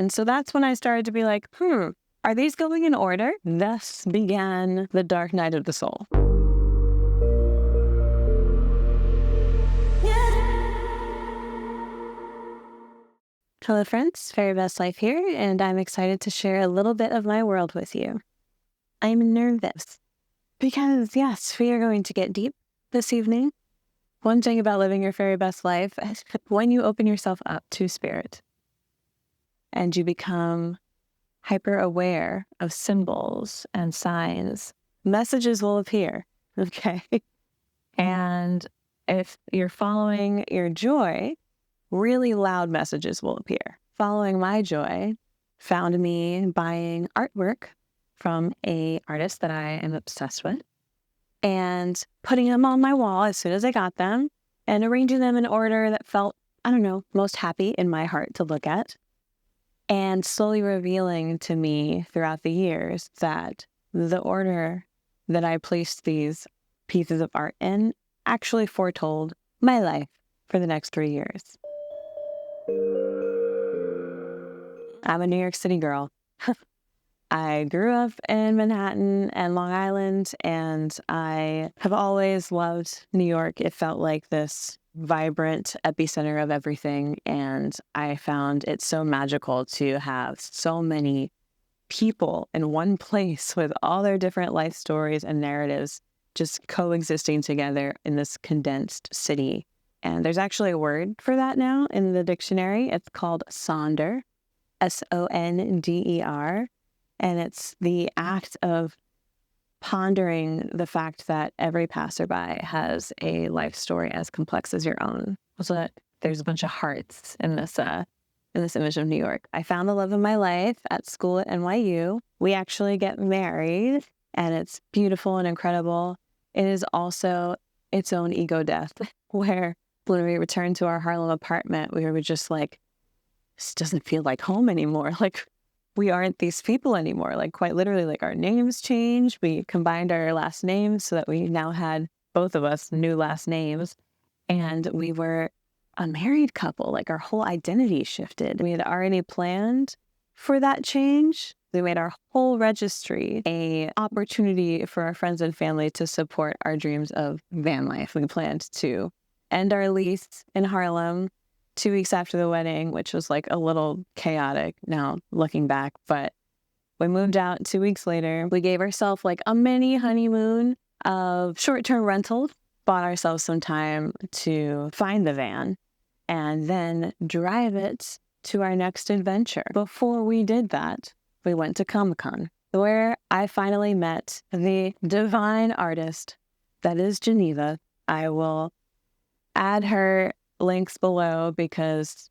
And so that's when I started to be like, are these going in order? Thus began the dark night of the soul. Hello friends, Fairy Best Life here, and I'm excited to share a little bit of my world with you. I'm nervous because yes, we are going to get deep this evening. One thing about living your fairy best life is when you open yourself up to spirit and you become hyper aware of symbols and signs, messages will appear, okay? And if you're following your joy, really loud messages will appear. Following my joy found me buying artwork from an artist that I am obsessed with and putting them on my wall as soon as I got them and arranging them in order that felt, most happy in my heart to look at, and slowly revealing to me throughout the years that the order that I placed these pieces of art in actually foretold my life for the next 3 years. I'm a New York City girl. I grew up in Manhattan and Long Island, and I have always loved New York. It felt like this vibrant epicenter of everything, and I found it so magical to have so many people in one place with all their different life stories and narratives just coexisting together in this condensed city. And there's actually a word for that now in the dictionary. It's called sonder, S-O-N-D-E-R. And it's the act of pondering the fact that every passerby has a life story as complex as your own. So that there's a bunch of hearts in this image of New York. I found the love of my life at school at NYU. We actually get married, and it's beautiful and incredible. It is also its own ego death, where when we returned to our Harlem apartment, we were just like, this doesn't feel like home anymore. Like, we aren't these people anymore. Like, quite literally, like, our names changed. We combined our last names so that we now had, both of us, new last names. And we were a married couple. Like, our whole identity shifted. We had already planned for that change. We made our whole registry a opportunity for our friends and family to support our dreams of van life. We planned to end our lease in Harlem 2 weeks after the wedding, which was like a little chaotic now looking back, but we moved out 2 weeks later. We gave ourselves like a mini honeymoon of short-term rentals, bought ourselves some time to find the van, and then drive it to our next adventure. Before we did that, we went to Comic-Con, where I finally met the divine artist that is Geneva. I will add her links below because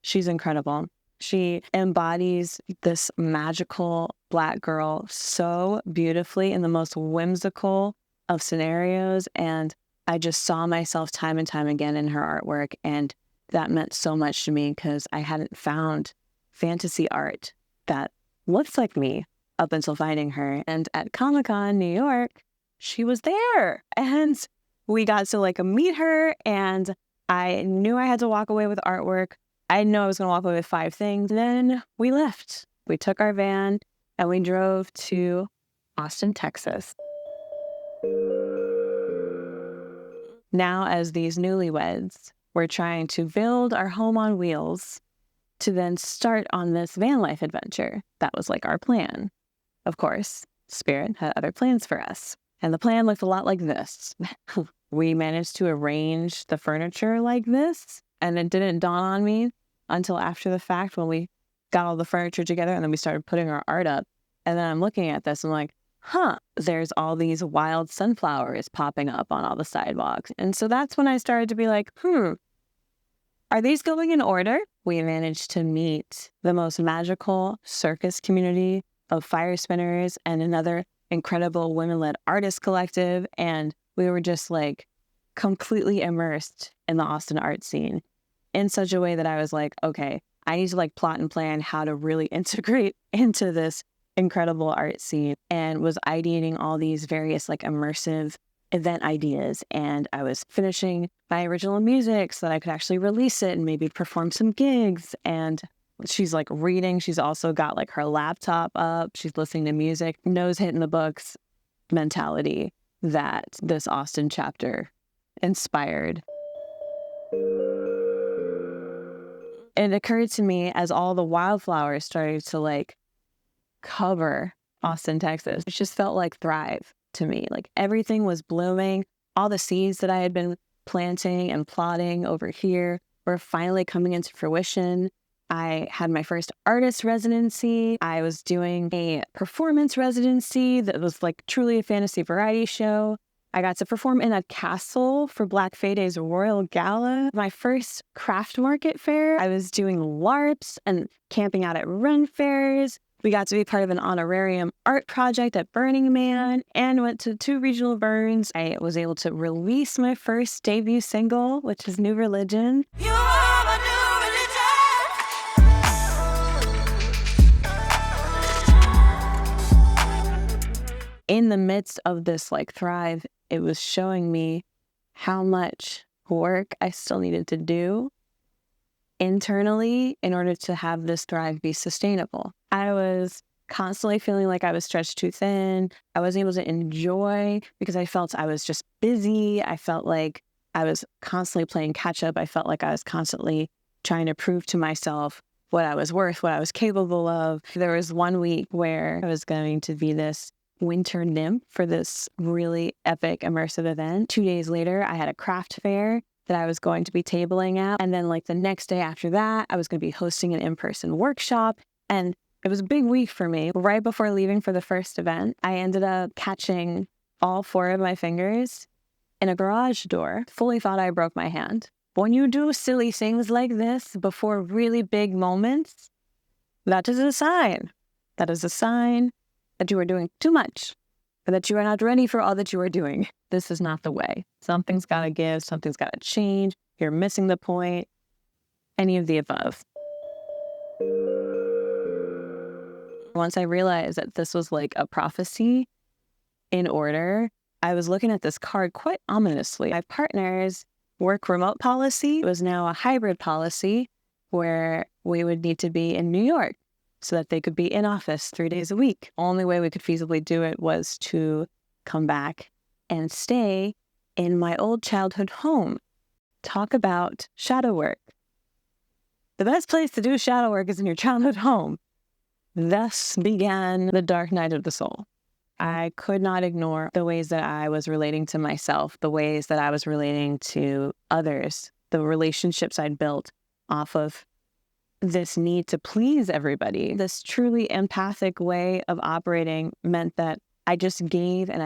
she's incredible. She embodies this magical Black girl so beautifully in the most whimsical of scenarios, and I just saw myself time and time again in her artwork, and that meant so much to me because I hadn't found fantasy art that looks like me up until finding her. And at Comic-Con New York, she was there, and we got to like meet her, and I knew I had to walk away with artwork. I didn't know I was going to walk away with 5 things. Then we left. We took our van and we drove to Austin, Texas. Now, as these newlyweds, we're trying to build our home on wheels to then start on this van life adventure. That was like our plan. Of course, Spirit had other plans for us. And the plan looked a lot like this. We managed to arrange the furniture like this, and it didn't dawn on me until after the fact when we got all the furniture together and then we started putting our art up. And then I'm looking at this and I'm like, there's all these wild sunflowers popping up on all the sidewalks. And so that's when I started to be like, are these going in order? We managed to meet the most magical circus community of fire spinners and another incredible women-led artist collective, and we were just like completely immersed in the Austin art scene in such a way that I was like, okay, I need to like plot and plan how to really integrate into this incredible art scene, and was ideating all these various like immersive event ideas. And I was finishing my original music so that I could actually release it and maybe perform some gigs. And She's like reading. She's also got like her laptop up. She's listening to music, nose hitting the books mentality that this Austin chapter inspired. It occurred to me as all the wildflowers started to like cover Austin, Texas. It just felt like Thrive to me. Like everything was blooming. All the seeds that I had been planting and plotting over here were finally coming into fruition. I had my first artist residency. I was doing a performance residency that was like truly a fantasy variety show. I got to perform in a castle for Black Friday's Royal Gala. My first craft market fair. I was doing LARPs and camping out at Ren fairs. We got to be part of an honorarium art project at Burning Man and went to 2 regional burns. I was able to release my first debut single, which is New Religion. You are my new religion. In the midst of this like Thrive, it was showing me how much work I still needed to do internally in order to have this Thrive be sustainable. I was constantly feeling like I was stretched too thin. I wasn't able to enjoy because I felt I was just busy. I felt like I was constantly playing catch up. I felt like I was constantly trying to prove to myself what I was worth, what I was capable of. There was one week where I was going to be this winter nymph for this really epic immersive event. 2 days later, I had a craft fair that I was going to be tabling at. And then like the next day after that, I was going to be hosting an in-person workshop. And it was a big week for me. Right before leaving for the first event, I ended up catching all 4 of my fingers in a garage door. Fully thought I broke my hand. When you do silly things like this before really big moments, that is a sign. That is a sign that you are doing too much, or that you are not ready for all that you are doing. This is not the way. Something's got to give. Something's got to change. You're missing the point. Any of the above. Once I realized that this was like a prophecy in order, I was looking at this card quite ominously. My partner's work remote policy was now a hybrid policy where we would need to be in New York so that they could be in office 3 days a week. Only way we could feasibly do it was to come back and stay in my old childhood home. Talk about shadow work. The best place to do shadow work is in your childhood home. Thus began the dark night of the soul. I could not ignore the ways that I was relating to myself, the ways that I was relating to others, the relationships I'd built off of this need to please everybody. This truly empathic way of operating meant that I just gave and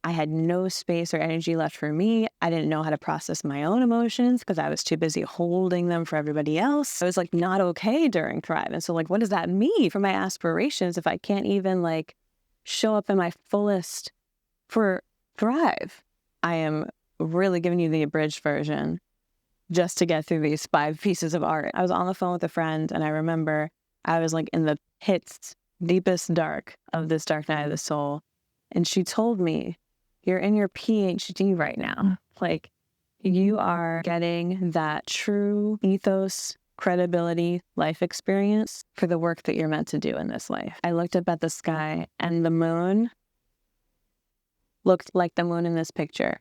I had no space or energy left for me. I didn't know how to process my own emotions because I was too busy holding them for everybody else. I was like not okay during Thrive. And so like, what does that mean for my aspirations if I can't even like show up in my fullest for Thrive? I am really giving you the abridged version just to get through these 5 pieces of art. I was on the phone with a friend and I remember I was like in the pits, deepest dark of this dark night of the soul. And she told me, you're in your PhD right now. Like you are getting that true ethos, credibility, life experience for the work that you're meant to do in this life. I looked up at the sky and the moon looked like the moon in this picture.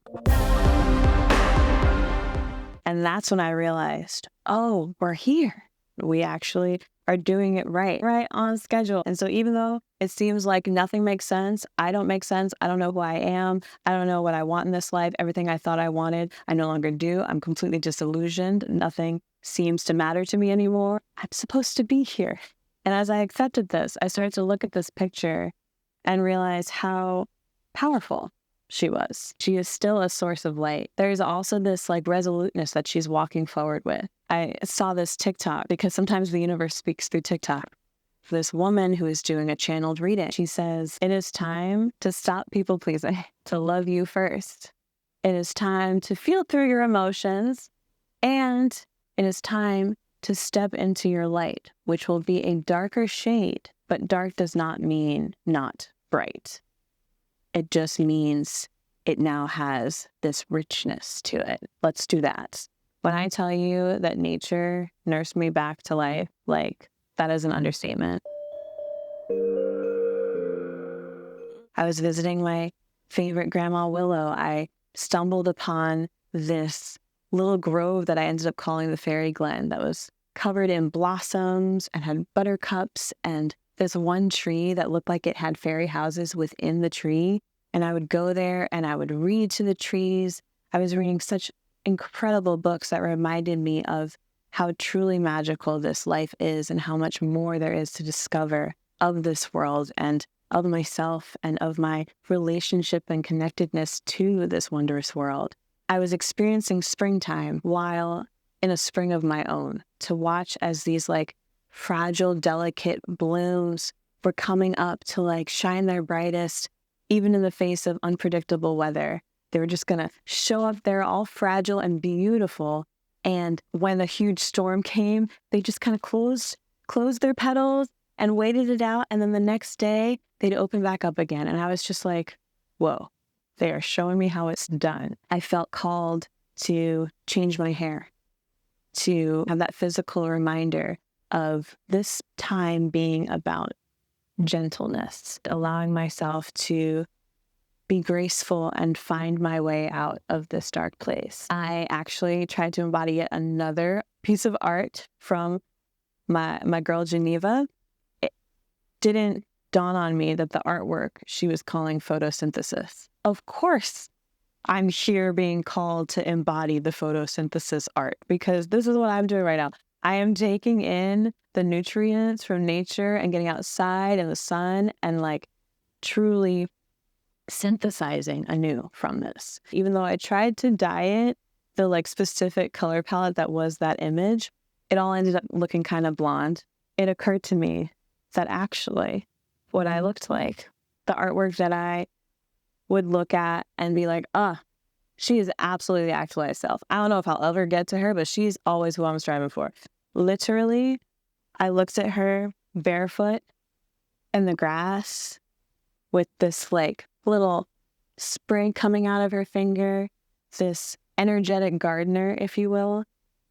And that's when I realized, oh, we're here. We actually are doing it right on schedule. And so even though it seems like nothing makes sense, I don't make sense, I don't know who I am, I don't know what I want in this life, everything I thought I wanted, I no longer do. I'm completely disillusioned. Nothing seems to matter to me anymore. I'm supposed to be here. And as I accepted this, I started to look at this picture and realize how powerful she was. She is still a source of light. There's also this like resoluteness that she's walking forward with. I saw this TikTok because sometimes the universe speaks through TikTok. This woman who is doing a channeled reading. She says, it is time to stop people pleasing, to love you first. It is time to feel through your emotions, and it is time to step into your light, which will be a darker shade, but dark does not mean not bright. It just means it now has this richness to it. Let's do that. When I tell you that nature nursed me back to life, like, that is an understatement. I was visiting my favorite grandma Willow. I stumbled upon this little grove that I ended up calling the Fairy Glen that was covered in blossoms and had buttercups and this one tree that looked like it had fairy houses within the tree. And I would go there and I would read to the trees. I was reading such incredible books that reminded me of how truly magical this life is and how much more there is to discover of this world and of myself and of my relationship and connectedness to this wondrous world. I was experiencing springtime while in a spring of my own, to watch as these like fragile, delicate blooms were coming up to like shine their brightest, even in the face of unpredictable weather. They were just gonna show up there all fragile and beautiful. And when a huge storm came, they just kind of closed their petals and waited it out. And then the next day they'd open back up again. And I was just like, whoa, they are showing me how it's done. I felt called to change my hair, to have that physical reminder of this time being about gentleness, allowing myself to be graceful and find my way out of this dark place. I actually tried to embody yet another piece of art from my girl Geneva. It didn't dawn on me that the artwork she was calling photosynthesis. Of course, I'm here being called to embody the photosynthesis art because this is what I'm doing right now. I am taking in the nutrients from nature and getting outside in the sun and like truly synthesizing anew from this. Even though I tried to dye it, the like specific color palette that was that image, it all ended up looking kind of blonde. It occurred to me that actually what I looked like, the artwork that I would look at and be like, she is absolutely the actualized self. I don't know if I'll ever get to her, but she's always who I'm striving for. Literally, I looked at her barefoot in the grass with this like little sprig coming out of her finger, this energetic gardener, if you will,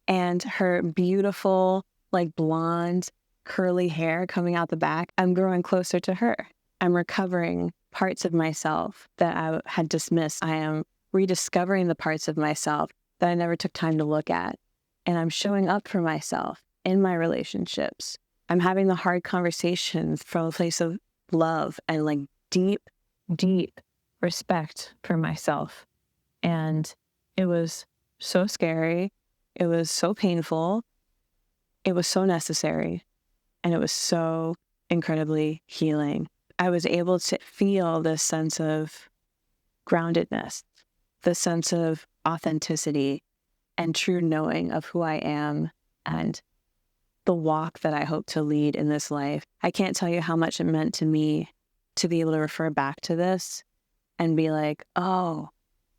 and her beautiful like blonde curly hair coming out the back. I'm growing closer to her. I'm recovering parts of myself that I had dismissed. I am rediscovering the parts of myself that I never took time to look at. And I'm showing up for myself in my relationships. I'm having the hard conversations from a place of love and like deep, deep respect for myself. And it was so scary. It was so painful. It was so necessary. And it was so incredibly healing. I was able to feel this sense of groundedness, the sense of authenticity and true knowing of who I am and the walk that I hope to lead in this life. I can't tell you how much it meant to me to be able to refer back to this and be like, oh,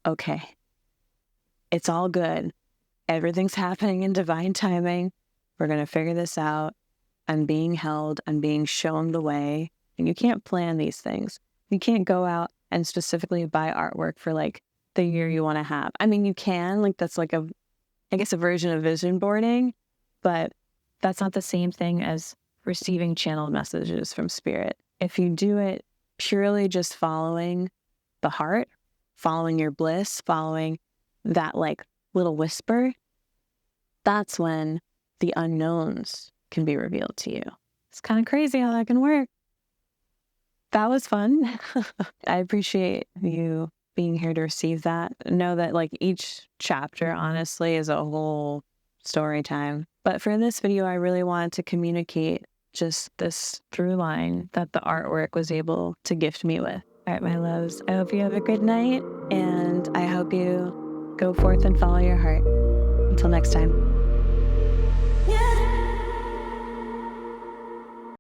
okay, it's all good. Everything's happening in divine timing. We're going to figure this out. I'm being held. I'm being shown the way. And you can't plan these things. You can't go out and specifically buy artwork for like the year you want to have. I mean, you can, like that's like I guess a version of vision boarding, but that's not the same thing as receiving channeled messages from spirit. If you do it purely just following the heart, following your bliss, following that like little whisper, that's when the unknowns can be revealed to you. It's kind of crazy how that can work. That was fun. I appreciate you being here to receive that. Know that like each chapter honestly is a whole story time. But for this video, I really wanted to communicate just this through line that the artwork was able to gift me with. All right, my loves, I hope you have a good night and I hope you go forth and follow your heart. Until next time.